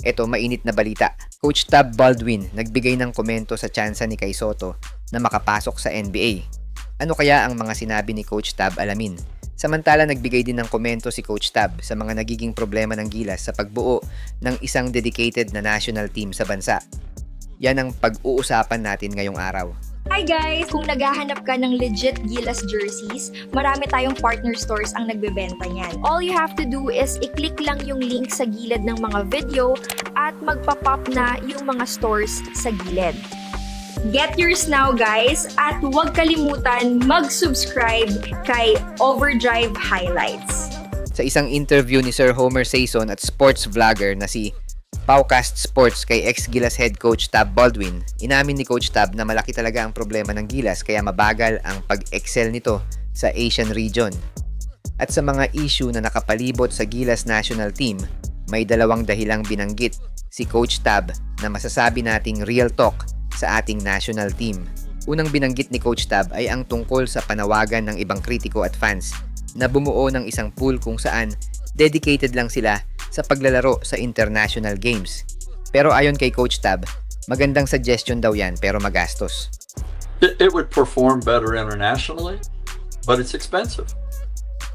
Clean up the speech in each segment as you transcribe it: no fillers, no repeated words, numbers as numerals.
Eto, mainit na balita. Coach Tab Baldwin nagbigay ng komento sa tsansa ni Kai Sotto na makapasok sa NBA. Ano kaya ang mga sinabi ni Coach Tab, alamin? Samantala, nagbigay din ng komento si Coach Tab sa mga nagiging problema ng Gilas sa pagbuo ng isang dedicated na national team sa bansa. Yan ang pag-uusapan natin ngayong araw. Hi guys! Kung naghahanap ka ng legit Gilas jerseys, marami tayong partner stores ang nagbebenta niyan. All you have to do is i-click lang yung link sa gilid ng mga video at magpa-pop na yung mga stores sa gilid. Get yours now guys at huwag kalimutan mag-subscribe kay Overdrive Highlights. Sa isang interview ni Sir Homer Sayson at sports vlogger na si Paucast Sports kay ex-Gilas head coach Tab Baldwin, inamin ni Coach Tab na malaki talaga ang problema ng Gilas kaya mabagal ang pag-excel nito sa Asian region. At sa mga issue na nakapalibot sa Gilas national team, may dalawang dahilang binanggit si Coach Tab na masasabi nating real talk sa ating national team. Unang binanggit ni Coach Tab ay ang tungkol sa panawagan ng ibang kritiko at fans na bumuo ng isang pool kung saan dedicated lang sila sa paglalaro sa international games. Pero ayon kay Coach Tab, magandang suggestion daw yan pero magastos. It would perform better internationally, but it's expensive.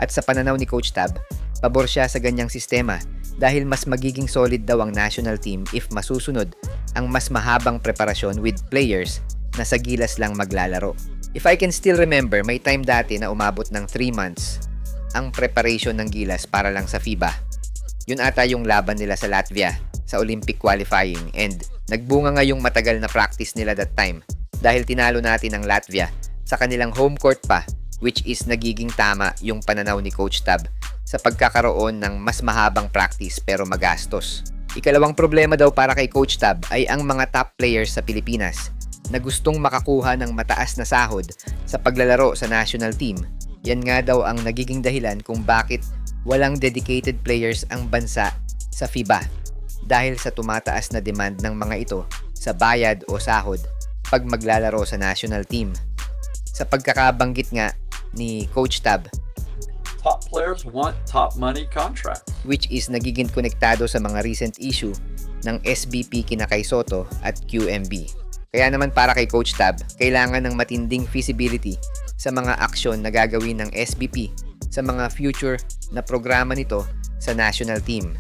At sa pananaw ni Coach Tab, pabor siya sa ganyang sistema dahil mas magiging solid daw ang national team if masusunod ang mas mahabang preparasyon with players na sa Gilas lang maglalaro. If I can still remember, may time dati na umabot ng 3 months ang preparation ng Gilas para lang sa FIBA. Yun ata yung laban nila sa Latvia sa Olympic qualifying and nagbunga nga yung matagal na practice nila that time dahil tinalo natin ang Latvia sa kanilang home court pa, which is nagiging tama yung pananaw ni Coach Tab sa pagkakaroon ng mas mahabang practice pero magastos. Ikalawang problema daw para kay Coach Tab ay ang mga top players sa Pilipinas na gustong makakuha ng mataas na sahod sa paglalaro sa national team. Yan nga daw ang nagiging dahilan kung bakit walang dedicated players ang bansa sa FIBA dahil sa tumataas na demand ng mga ito sa bayad o sahod pag maglalaro sa national team. Sa pagkakabanggit nga ni Coach Tab, Top players want top money contracts. which is nagiging konektado sa mga recent issue ng SBP kina Kai Sotto at QMB. Kaya naman para kay Coach Tab, kailangan ng matinding feasibility sa mga aksyon na gagawin ng SBP sa mga future na programa nito sa national team.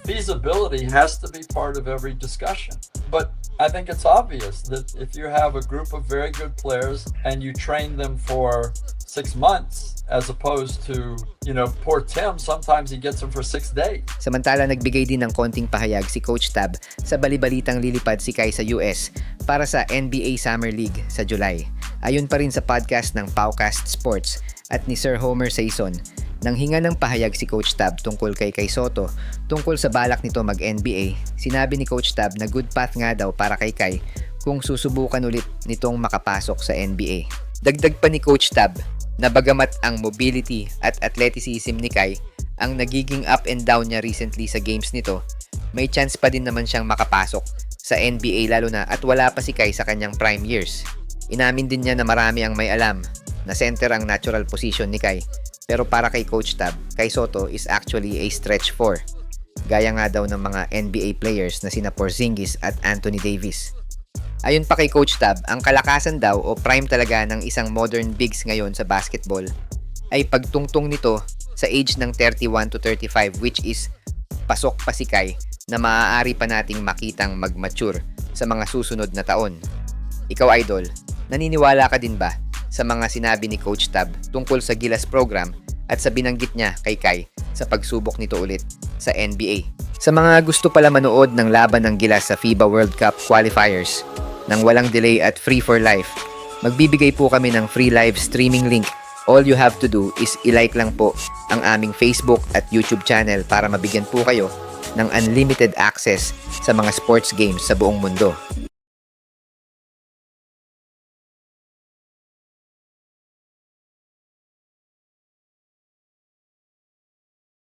Feasibility has to be part of every discussion. But I think it's obvious that if you have a group of very good players and you train them for 6 months, as opposed to, poor Tim, sometimes he gets them for 6 days. Samantala, nagbigay din ng konting pahayag si Coach Tab sa balibalitang lilipad si Kai sa US para sa NBA Summer League sa July. Ayon pa rin sa podcast ng Paucast Sports at ni Sir Homer Sayson, nang hinga ng pahayag si Coach Tab tungkol kay Kai Sotto tungkol sa balak nito mag-NBA, sinabi ni Coach Tab na good path nga daw para kay Kai kung susubukan ulit nitong makapasok sa NBA. Dagdag pa ni Coach Tab na bagamat ang mobility at athleticism ni Kai ang nagiging up and down niya recently sa games nito, may chance pa din naman siyang makapasok sa NBA lalo na at wala pa si Kai sa kanyang prime years. Inamin din niya na marami ang may alam na center ang natural position ni Kai. Pero para kay Coach Tab, Kai Sotto is actually a stretch 4. Gaya nga daw ng mga NBA players na sina Porzingis at Anthony Davis. Ayon pa kay Coach Tab, ang kalakasan daw o prime talaga ng isang modern bigs ngayon sa basketball ay pagtungtong nito sa age ng 31 to 35, which is pasok pa si Kai na maaari pa nating makitang mag-mature sa mga susunod na taon. Ikaw, Idol, naniniwala ka din ba sa mga sinabi ni Coach Tab tungkol sa Gilas program at sa binanggit niya kay Kai sa pagsubok nito ulit sa NBA? Sa mga gusto pala manood ng laban ng Gilas sa FIBA World Cup qualifiers nang walang delay at free for life, magbibigay po kami ng free live streaming link. All you have to do is i-like lang po ang aming Facebook at YouTube channel para mabigyan po kayo ng unlimited access sa mga sports games sa buong mundo.